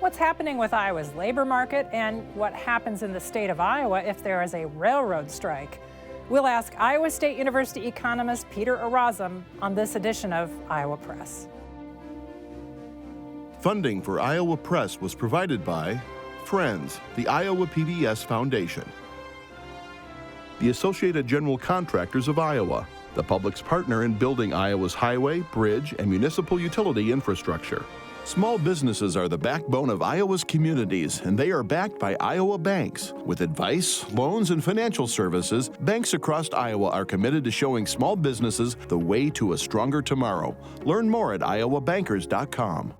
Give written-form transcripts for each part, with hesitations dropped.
what's happening with Iowa's labor market and what happens in the state of Iowa if there is a railroad strike. We'll ask Iowa State University economist Peter Orazem on this edition of Iowa Press. Funding for Iowa Press was provided by Friends, the Iowa PBS Foundation, the Associated General Contractors of Iowa, the public's partner in building Iowa's highway, bridge, and municipal utility infrastructure. Small businesses are the backbone of Iowa's communities, and they are backed by Iowa banks. With advice, loans, and financial services, banks across Iowa are committed to showing small businesses the way to a stronger tomorrow. Learn more at iowabankers.com.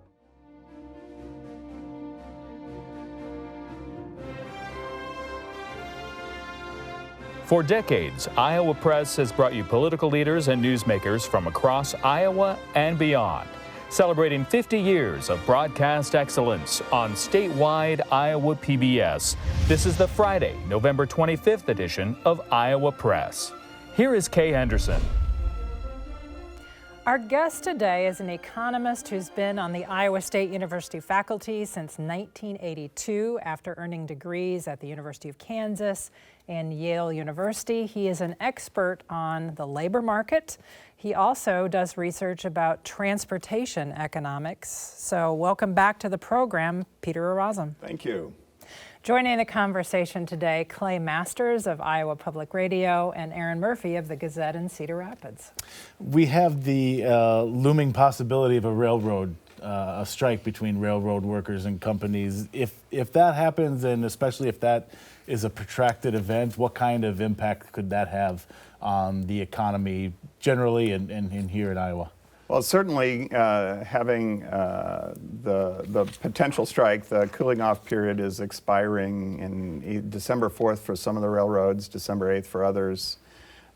For decades, Iowa Press has brought you political leaders and newsmakers from across Iowa and beyond, celebrating 50 years of broadcast excellence on statewide Iowa PBS. This is the Friday, November 25th edition of Iowa Press. Here is Kay Henderson. Our guest today is an economist who's been on the Iowa State University faculty since 1982 after earning degrees at the University of Kansas and Yale University. He is an expert on the labor market. He also does research about transportation economics. So welcome back to the program, Peter Orazem. Thank you. Joining the conversation today, Clay Masters of Iowa Public Radio and Erin Murphy of the Gazette in Cedar Rapids. We have the looming possibility of a railroad, a strike between railroad workers and companies. If that happens, and especially if that is a protracted event, what kind of impact could that have on the economy generally and here in Iowa? Well, certainly having the potential strike, the cooling off period is expiring in December 4th for some of the railroads, December 8th for others.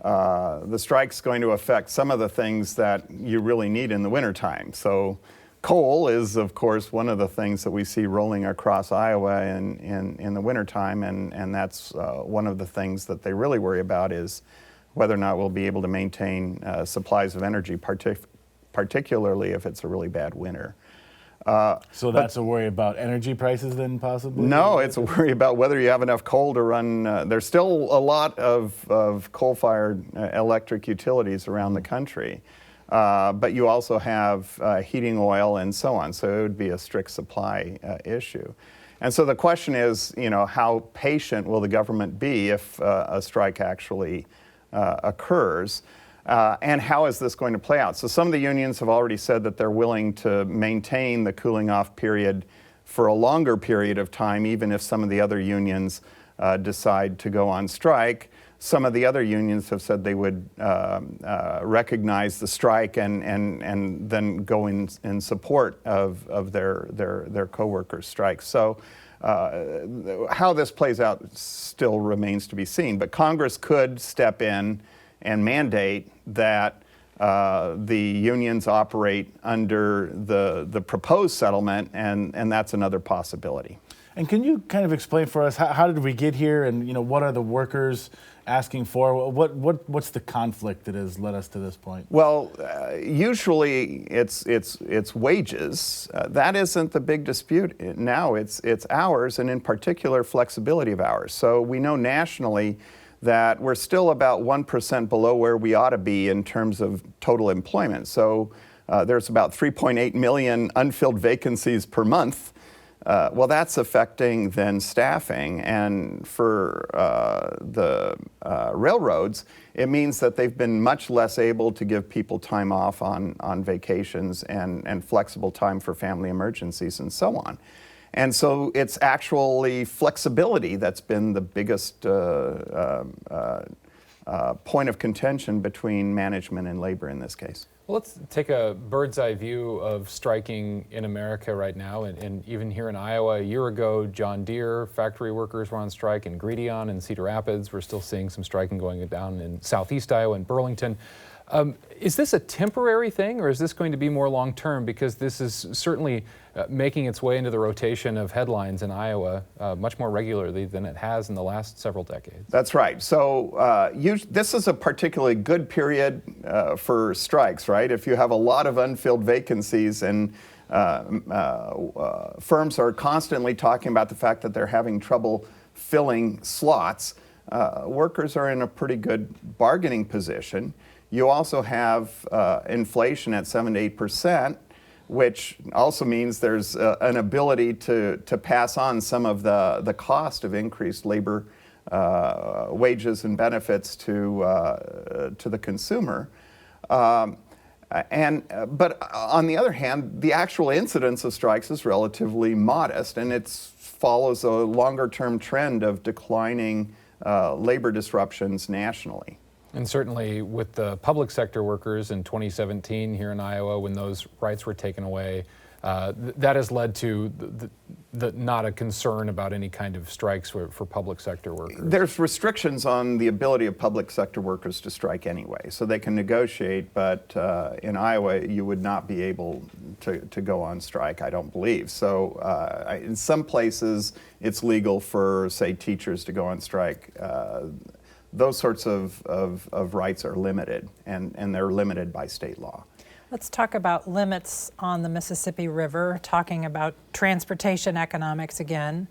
The strike's going to affect some of the things that you really need in the wintertime. So coal is, of course, one of the things that we see rolling across Iowa in the wintertime, and that's one of the things that they really worry about is whether or not we'll be able to maintain supplies of energy, particularly if it's a really bad winter. So that's a worry about energy prices then possibly? No, it's a worry about whether you have enough coal to run. There's still a lot of coal-fired electric utilities around the country, but you also have heating oil and so on, so it would be a strict supply issue. And so the question is, how patient will the government be if a strike actually occurs? And how is this going to play out? So some of the unions have already said that they're willing to maintain the cooling off period for a longer period of time, even if some of the other unions decide to go on strike. Some of the other unions have said they would recognize the strike and then go in support of their co-workers' strikes. So how this plays out still remains to be seen. But Congress could step in and mandate that the unions operate under the proposed settlement, and that's another possibility. And can you kind of explain for us how did we get here, and what are the workers asking for? What's the conflict that has led us to this point? Well, usually it's wages. That isn't the big dispute now. It's hours, and in particular flexibility of hours. So we know nationally that we're still about 1% below where we ought to be in terms of total employment. So there's about 3.8 million unfilled vacancies per month. Well, that's affecting then staffing. And for the railroads, it means that they've been much less able to give people time off on vacations and flexible time for family emergencies and so on. And so it's actually flexibility that's been the biggest point of contention between management and labor in this case. Well, let's take a bird's eye view of striking in America right now, and even here in Iowa. A year ago, John Deere factory workers were on strike in Gredion and Cedar Rapids. We're still seeing some striking going down in southeast Iowa and Burlington. Is this a temporary thing, or is this going to be more long-term? Because this is certainly making its way into the rotation of headlines in Iowa much more regularly than it has in the last several decades. That's right. So this is a particularly good period for strikes, right? If you have a lot of unfilled vacancies and firms are constantly talking about the fact that they're having trouble filling slots. Workers are in a pretty good bargaining position. You also have inflation at 7 to 8%, which also means there's an ability to pass on some of the cost of increased labor wages and benefits to the consumer. But on the other hand, the actual incidence of strikes is relatively modest, and it follows a longer-term trend of declining labor disruptions nationally. And certainly with the public sector workers in 2017 here in Iowa, when those rights were taken away, that has led to not a concern about any kind of strikes for public sector workers. There's restrictions on the ability of public sector workers to strike anyway, so they can negotiate, but in Iowa you would not be able to go on strike, I don't believe. So in some places it's legal for, say, teachers to go on strike. Those sorts of rights are limited, and they're limited by state law. Let's talk about limits on the Mississippi River, talking about transportation economics again.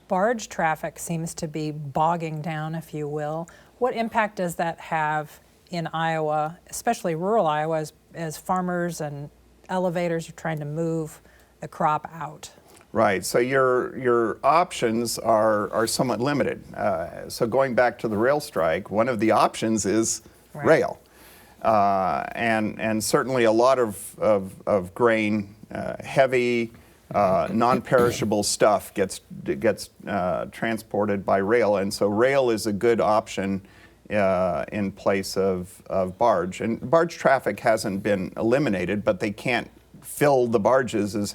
Barge traffic seems to be bogging down, if you will. What impact does that have in Iowa, especially rural Iowa, as farmers and elevators are trying to move the crop out? Right, so your options are somewhat limited. So going back to the rail strike, one of the options is rail. And certainly a lot of grain, heavy, non-perishable stuff gets transported by rail, and so rail is a good option in place of barge. And barge traffic hasn't been eliminated, but they can't fill the barges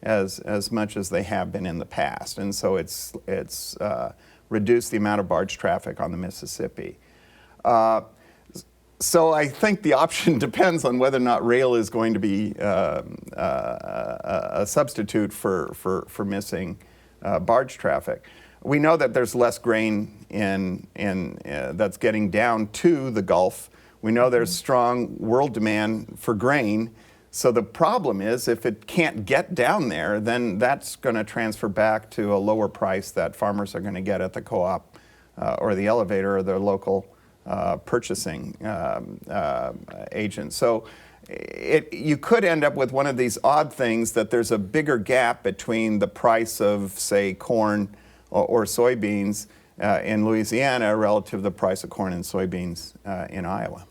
as much as they have been in the past, and so it's reduced the amount of barge traffic on the Mississippi. So I think the option depends on whether or not rail is going to be a substitute for missing barge traffic. We know that there's less grain that's getting down to the Gulf. We know there's strong world demand for grain. So the problem is, if it can't get down there, then that's going to transfer back to a lower price that farmers are going to get at the co-op or the elevator or their local purchasing agent. So you could end up with one of these odd things that there's a bigger gap between the price of, say, corn or soybeans in Louisiana relative to the price of corn and soybeans in Iowa.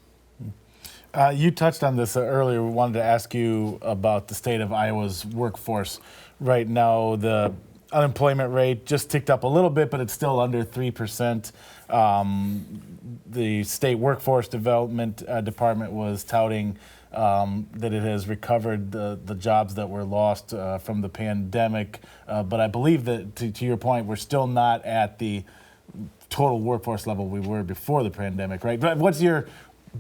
You touched on this earlier. We wanted to ask you about the state of Iowa's workforce. Right now, the unemployment rate just ticked up a little bit, but it's still under 3%. The state workforce development department was touting that it has recovered the jobs that were lost from the pandemic. But I believe that, to your point, we're still not at the total workforce level we were before the pandemic, right? But what's your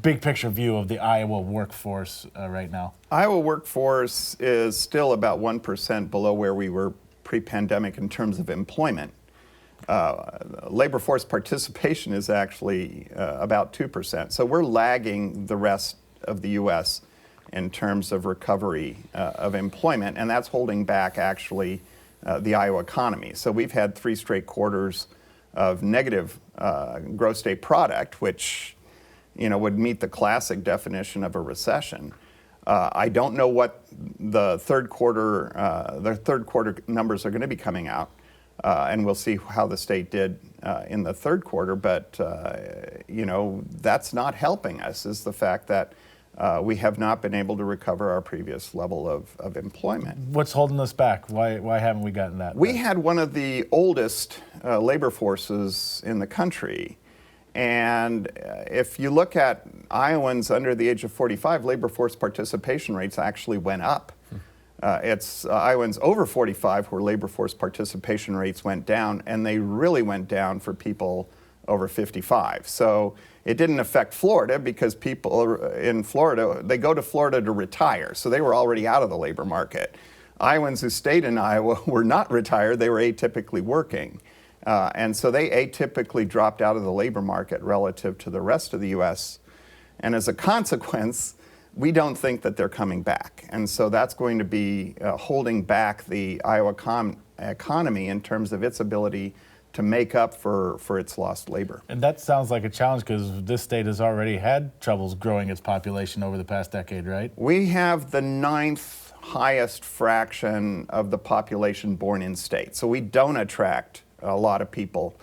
big picture view of the Iowa workforce right now? Iowa workforce is still about 1% below where we were pre-pandemic in terms of employment. Labor force participation is actually about 2%. So we're lagging the rest of the U.S. in terms of recovery of employment, and that's holding back actually the Iowa economy. So we've had 3 straight quarters of negative gross state product, which would meet the classic definition of a recession. I don't know what the third quarter numbers are going to be coming out, and we'll see how the state did in the third quarter. But that's not helping us. Is the fact that we have not been able to recover our previous level of employment. What's holding us back? Why haven't we gotten that? We had one of the oldest labor forces in the country. And if you look at Iowans under the age of 45, labor force participation rates actually went up. It's Iowans over 45 where labor force participation rates went down, and they really went down for people over 55. So it didn't affect Florida because people in Florida, they go to Florida to retire, so they were already out of the labor market. Iowans who stayed in Iowa were not retired, they were atypically working. And so they atypically dropped out of the labor market relative to the rest of the U.S. And as a consequence, we don't think that they're coming back. And so that's going to be holding back the Iowa economy in terms of its ability to make up for its lost labor. And that sounds like a challenge because this state has already had troubles growing its population over the past decade, right? We have the 9th highest fraction of the population born in state. So we don't attract a lot of people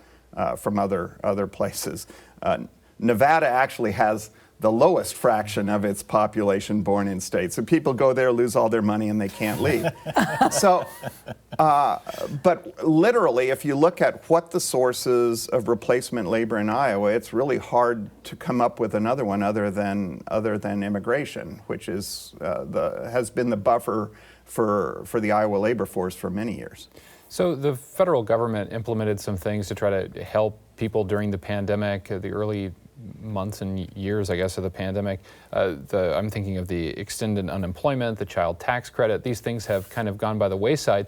from other places. Nevada actually has the lowest fraction of its population born in state. So people go there, lose all their money, and they can't leave. So, but literally, if you look at what the sources of replacement labor in Iowa, it's really hard to come up with another one other than immigration, which is has been the buffer for the Iowa labor force for many years. So the federal government implemented some things to try to help people during the pandemic, the early months and years, I guess, of the pandemic. I'm thinking of the extended unemployment, the child tax credit. These things have kind of gone by the wayside.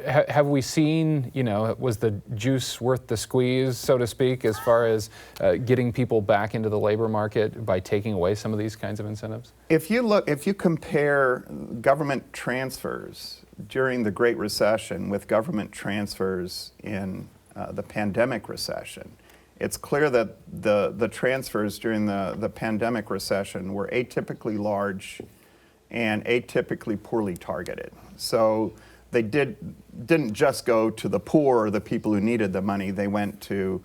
Have we seen, was the juice worth the squeeze, so to speak, as far as getting people back into the labor market by taking away some of these kinds of incentives? If you compare government transfers during the Great Recession with government transfers in the pandemic recession, it's clear that the transfers during the pandemic recession were atypically large and atypically poorly targeted. So they didn't just go to the poor or the people who needed the money. They went to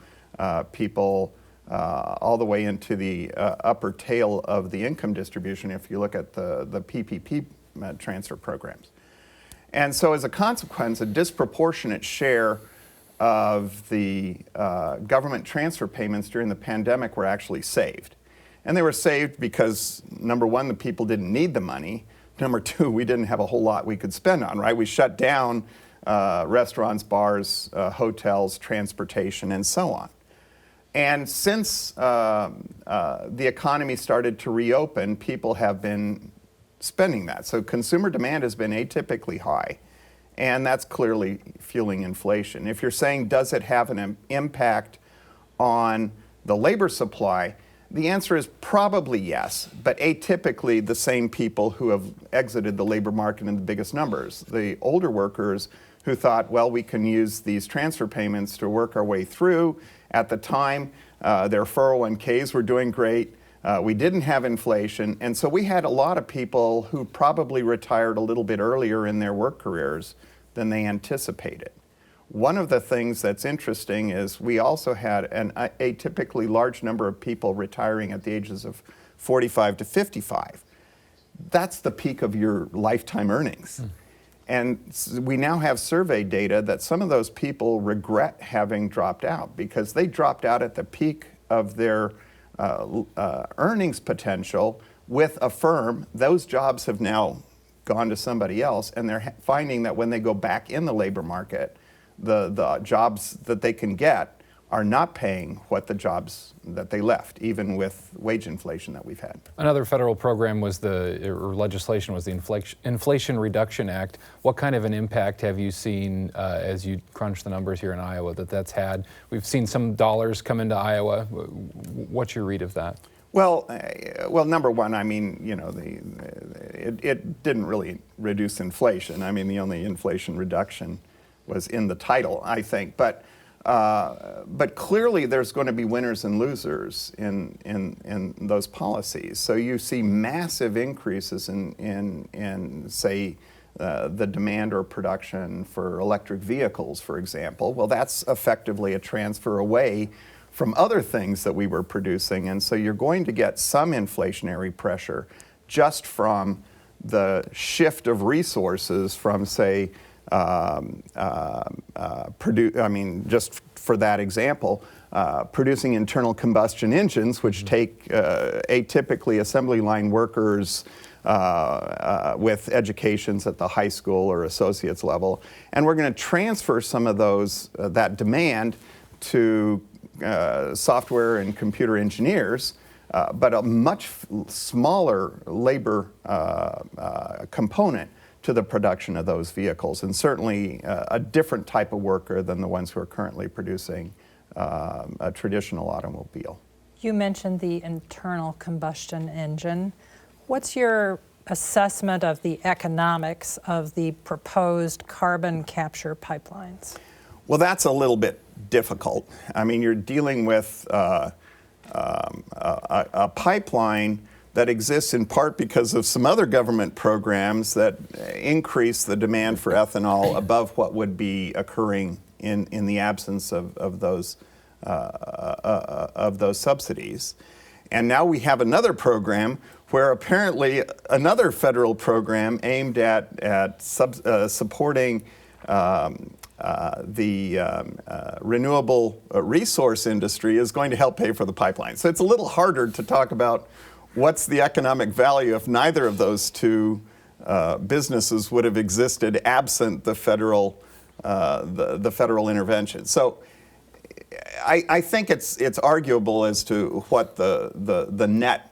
people all the way into the upper tail of the income distribution if you look at the PPP transfer programs. And so as a consequence, a disproportionate share of the government transfer payments during the pandemic were actually saved. And they were saved because, number one, the people didn't need the money. Number two, we didn't have a whole lot we could spend on, right? We shut down restaurants, bars, hotels, transportation, and so on. And since the economy started to reopen, people have been spending that. So consumer demand has been atypically high. And that's clearly fueling inflation. If you're saying, does it have an impact on the labor supply, the answer is probably yes, but atypically the same people who have exited the labor market in the biggest numbers. The older workers who thought, well, we can use these transfer payments to work our way through. At the time, their 401ks were doing great. We didn't have inflation, and so we had a lot of people who probably retired a little bit earlier in their work careers than they anticipated. One of the things that's interesting is we also had an atypically large number of people retiring at the ages of 45 to 55. That's the peak of your lifetime earnings. And we now have survey data that some of those people regret having dropped out because they dropped out at the peak of their earnings potential with a firm. Those jobs have now gone to somebody else, and they're finding that when they go back in the labor market, the jobs that they can get are not paying what the jobs that they left, even with wage inflation that we've had. Another federal program was legislation was the Inflation Reduction Act. What kind of an impact have you seen as you crunch the numbers here in Iowa that's had? We've seen some dollars come into Iowa. What's your read of that? Well, number one, I mean, it didn't really reduce inflation. I mean, the only inflation reduction was in the title, I think. But clearly, there's going to be winners and losers in those policies. So you see massive increases in say, the demand or production for electric vehicles, for example. Well, that's effectively a transfer away from other things that we were producing. And so you're going to get some inflationary pressure just from the shift of resources from, say, just for that example, producing internal combustion engines, which take atypically assembly line workers with educations at the high school or associate's level. And we're going to transfer some of that demand to software and computer engineers, but a much smaller labor component to the production of those vehicles, and certainly a different type of worker than the ones who are currently producing a traditional automobile. You mentioned the internal combustion engine. What's your assessment of the economics of the proposed carbon capture pipelines? Well, that's a little bit difficult. I mean, you're dealing with a pipeline that exists in part because of some other government programs that increase the demand for ethanol above what would be occurring in the absence of those subsidies. And now we have another program where apparently another federal program aimed at supporting the renewable resource industry is going to help pay for the pipeline. So it's a little harder to talk about what's the economic value if neither of those two businesses would have existed absent the federal intervention. So I think it's arguable as to what the net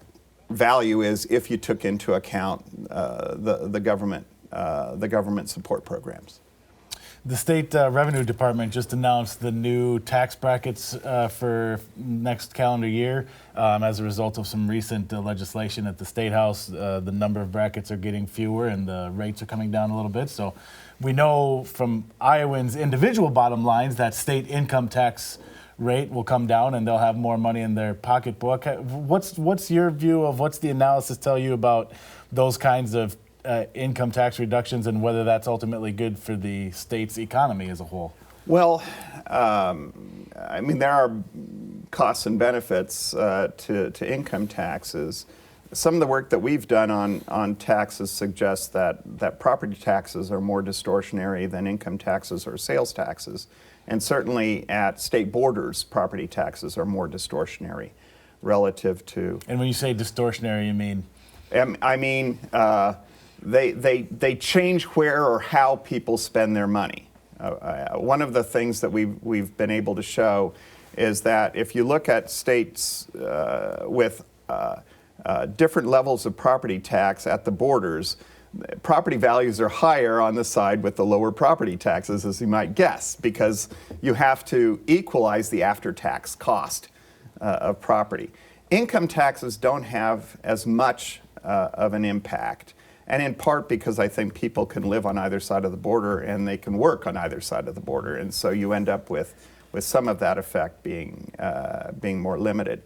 value is if you took into account the government support programs. The state revenue department just announced the new tax brackets for next calendar year as a result of some recent legislation at the State House. The number of brackets are getting fewer and the rates are coming down a little bit. So we know from Iowans' individual bottom lines that state income tax rate will come down and they'll have more money in their pocketbook. What's your view of what's the analysis tell you about those kinds of income tax reductions and whether that's ultimately good for the state's economy as a whole? Well, I mean, there are costs and benefits to income taxes. Some of the work that we've done on taxes suggests that property taxes are more distortionary than income taxes or sales taxes. And certainly at state borders, property taxes are more distortionary relative to... And when you say distortionary, you mean? I mean, they change where or how people spend their money. One of the things that we've been able to show is that if you look at states with different levels of property tax at the borders, property values are higher on the side with the lower property taxes, as you might guess, because you have to equalize the after-tax cost of property. Income taxes don't have as much of an impact, and in part because I think people can live on either side of the border and they can work on either side of the border, and so you end up with some of that effect being more limited.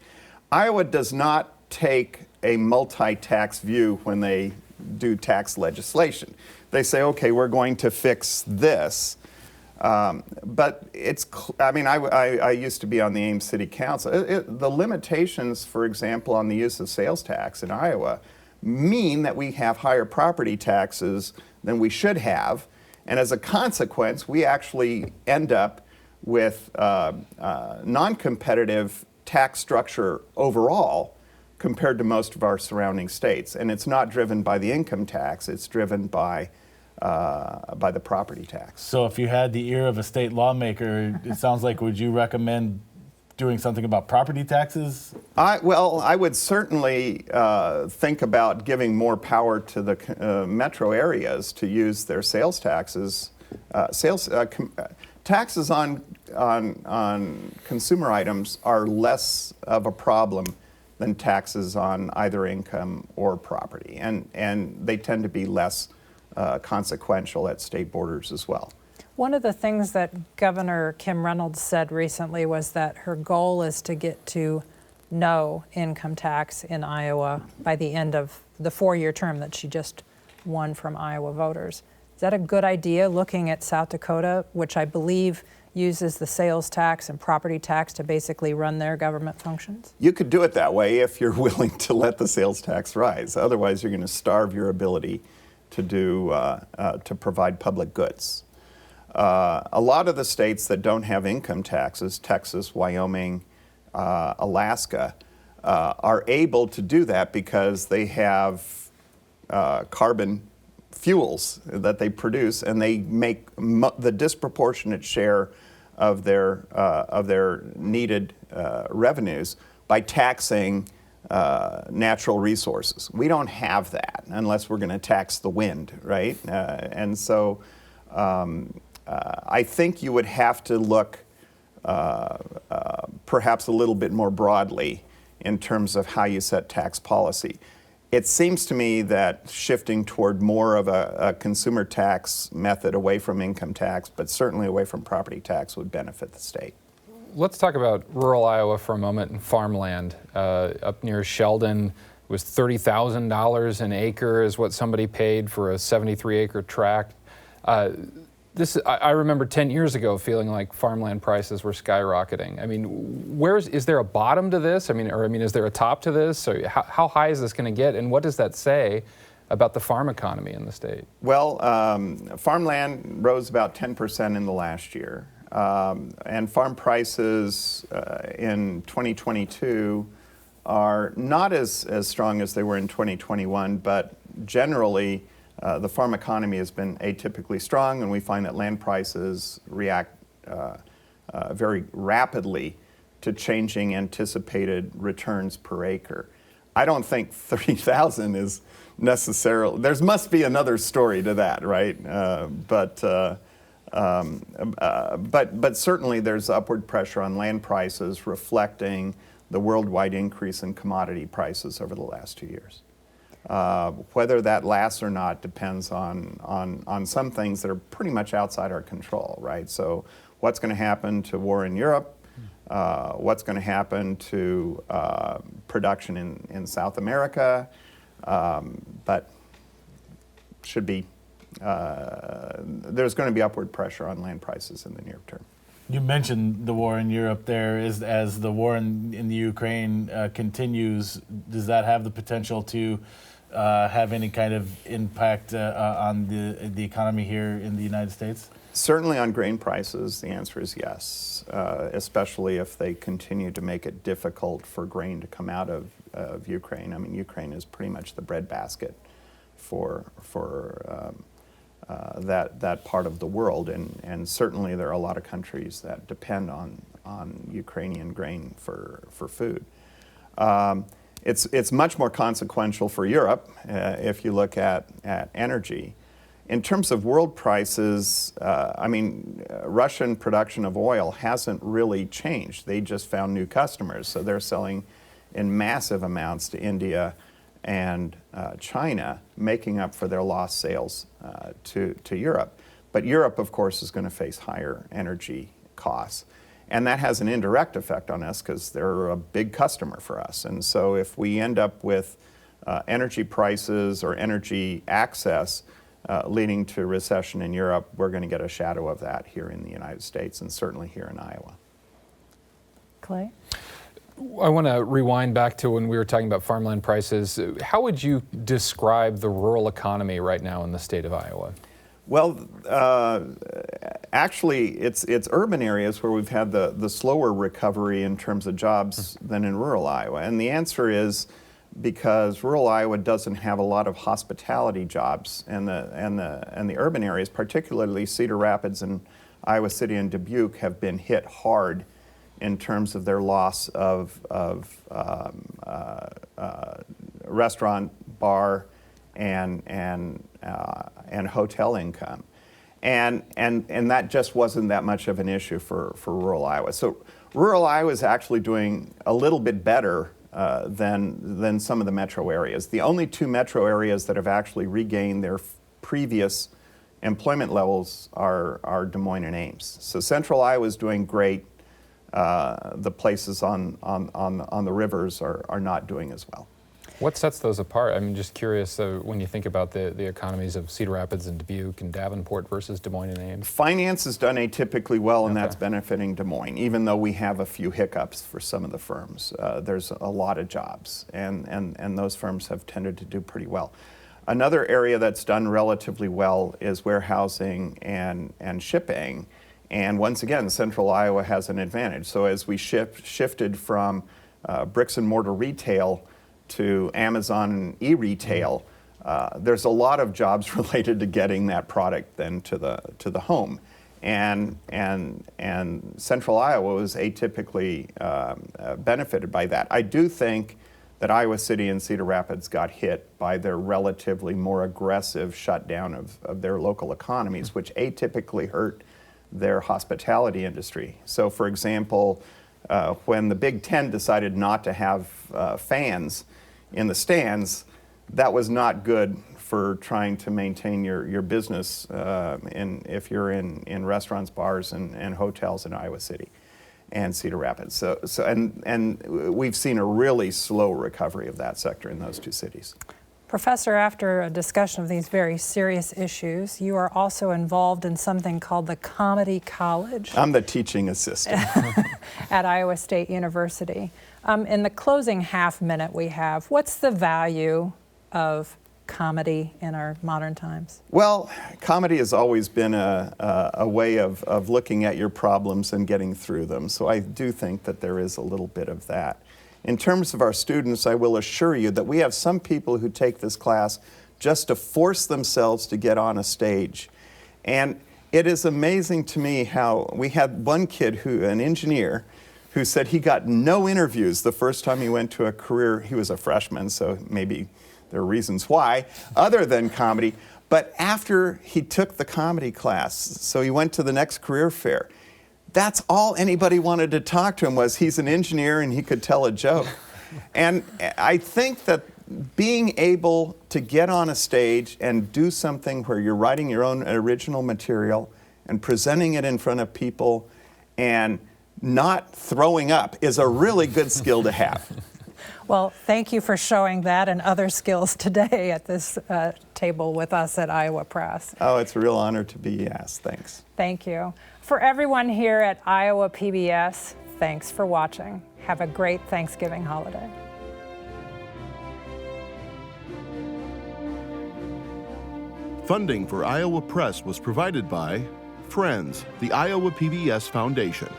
Iowa does not take a multi-tax view when they do tax legislation. They say, okay, we're going to fix this. But it's, I mean, I used to be on the Ames City Council. The limitations, for example, on the use of sales tax in Iowa mean that we have higher property taxes than we should have. And as a consequence, we actually end up with non-competitive tax structure overall compared to most of our surrounding states. And it's not driven by the income tax, it's driven by the property tax. So if you had the ear of a state lawmaker, it sounds like, would you recommend doing something about property taxes? Well, I would certainly think about giving more power to the metro areas to use their sales taxes. Taxes on consumer items are less of a problem than taxes on either income or property, and they tend to be less consequential at state borders as well. One of the things that Governor Kim Reynolds said recently was that her goal is to get to no income tax in Iowa by the end of the 4-year term that she just won from Iowa voters. Is that a good idea, looking at South Dakota, which I believe uses the sales tax and property tax to basically run their government functions? You could do it that way if you're willing to let the sales tax rise. Otherwise, you're going to starve your ability to to provide public goods. A lot of the states that don't have income taxes, Texas, Wyoming, Alaska, are able to do that because they have carbon fuels that they produce, and they make the disproportionate share of their needed revenues by taxing natural resources. We don't have that unless we're going to tax the wind, right? And so I think you would have to look perhaps a little bit more broadly in terms of how you set tax policy. It seems to me that shifting toward more of a consumer tax method away from income tax, but certainly away from property tax, would benefit the state. Let's talk about rural Iowa for a moment and farmland. Up near Sheldon, it was $30,000 an acre is what somebody paid for a 73-acre tract. I remember 10 years ago feeling like farmland prices were skyrocketing. I mean, is there a bottom to this? Is there a top to this? So how high is this going to get, and what does that say about the farm economy in the state? Well, farmland rose about 10% in the last year, and farm prices in 2022 are not as strong as they were in 2021, but generally the farm economy has been atypically strong, and we find that land prices react very rapidly to changing anticipated returns per acre. I don't think 30,000 is necessarily, there must be another story to that, right? But certainly there's upward pressure on land prices reflecting the worldwide increase in commodity prices over the last 2 years. Whether that lasts or not depends on some things that are pretty much outside our control, right? So what's going to happen to war in Europe? What's going to happen to production in South America? But should be, there's going to be upward pressure on land prices in the near term. You mentioned the war in Europe there. As the war in the Ukraine continues, does that have the potential to have any kind of impact on the economy here in the United States? Certainly on grain prices, the answer is yes, especially if they continue to make it difficult for grain to come out of Ukraine. I mean, Ukraine is pretty much the breadbasket for that part of the world, and certainly there are a lot of countries that depend on Ukrainian grain for food. It's much more consequential for Europe if you look at energy. In terms of world prices, Russian production of oil hasn't really changed. They just found new customers, so they're selling in massive amounts to India and China, making up for their lost sales to Europe. But Europe, of course, is going to face higher energy costs. And that has an indirect effect on us because they're a big customer for us. And so if we end up with energy prices or energy access leading to recession in Europe, we're going to get a shadow of that here in the United States and certainly here in Iowa. Clay? I want to rewind back to when we were talking about farmland prices. How would you describe the rural economy right now in the state of Iowa? Well, actually, it's urban areas where we've had the slower recovery in terms of jobs than in rural Iowa. And the answer is because rural Iowa doesn't have a lot of hospitality jobs, and the urban areas, particularly Cedar Rapids and Iowa City and Dubuque, have been hit hard in terms of their loss of restaurant, bar, and hotel income, and that just wasn't that much of an issue for rural Iowa. So rural Iowa is actually doing a little bit better than some of the metro areas. The only two metro areas that have actually regained their previous employment levels are Des Moines and Ames. So central Iowa is doing great. The places on the rivers are not doing as well. What sets those apart? I'm just curious when you think about the economies of Cedar Rapids and Dubuque and Davenport versus Des Moines and Ames. Finance has done atypically well, and that's benefiting Des Moines, even though we have a few hiccups for some of the firms. There's a lot of jobs, and those firms have tended to do pretty well. Another area that's done relatively well is warehousing and shipping. And once again, central Iowa has an advantage. So as we shifted from bricks and mortar retail to Amazon and e-retail, there's a lot of jobs related to getting that product then to the home. And central Iowa was atypically benefited by that. I do think that Iowa City and Cedar Rapids got hit by their relatively more aggressive shutdown of their local economies, which atypically hurt their hospitality industry. So for example, when the Big Ten decided not to have fans in the stands, that was not good for trying to maintain your business if you're in restaurants, bars, and hotels in Iowa City and Cedar Rapids. And we've seen a really slow recovery of that sector in those two cities. Professor, after a discussion of these very serious issues, you are also involved in something called the Comedy College. I'm the teaching assistant. At Iowa State University. In the closing half minute we have, what's the value of comedy in our modern times? Well, comedy has always been a way of looking at your problems and getting through them. So I do think that there is a little bit of that. In terms of our students, I will assure you that we have some people who take this class just to force themselves to get on a stage. And it is amazing to me how we had one kid, an engineer, who said he got no interviews the first time he went to a career. He was a freshman, so maybe there are reasons why, other than comedy. But after he took the comedy class, so he went to the next career fair, that's all anybody wanted to talk to him was he's an engineer and he could tell a joke. And I think that being able to get on a stage and do something where you're writing your own original material and presenting it in front of people and not throwing up is a really good skill to have. Well, thank you for showing that and other skills today at this table with us at Iowa Press. Oh, it's a real honor to be asked. Thanks. Thank you. For everyone here at Iowa PBS, thanks for watching. Have a great Thanksgiving holiday. Funding for Iowa Press was provided by Friends, the Iowa PBS Foundation,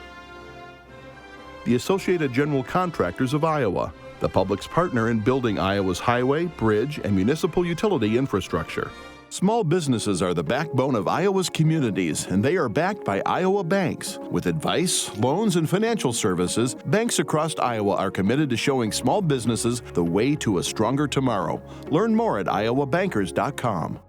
the Associated General Contractors of Iowa, the public's partner in building Iowa's highway, bridge, and municipal utility infrastructure. Small businesses are the backbone of Iowa's communities, and they are backed by Iowa banks. With advice, loans, and financial services, banks across Iowa are committed to showing small businesses the way to a stronger tomorrow. Learn more at iowabankers.com.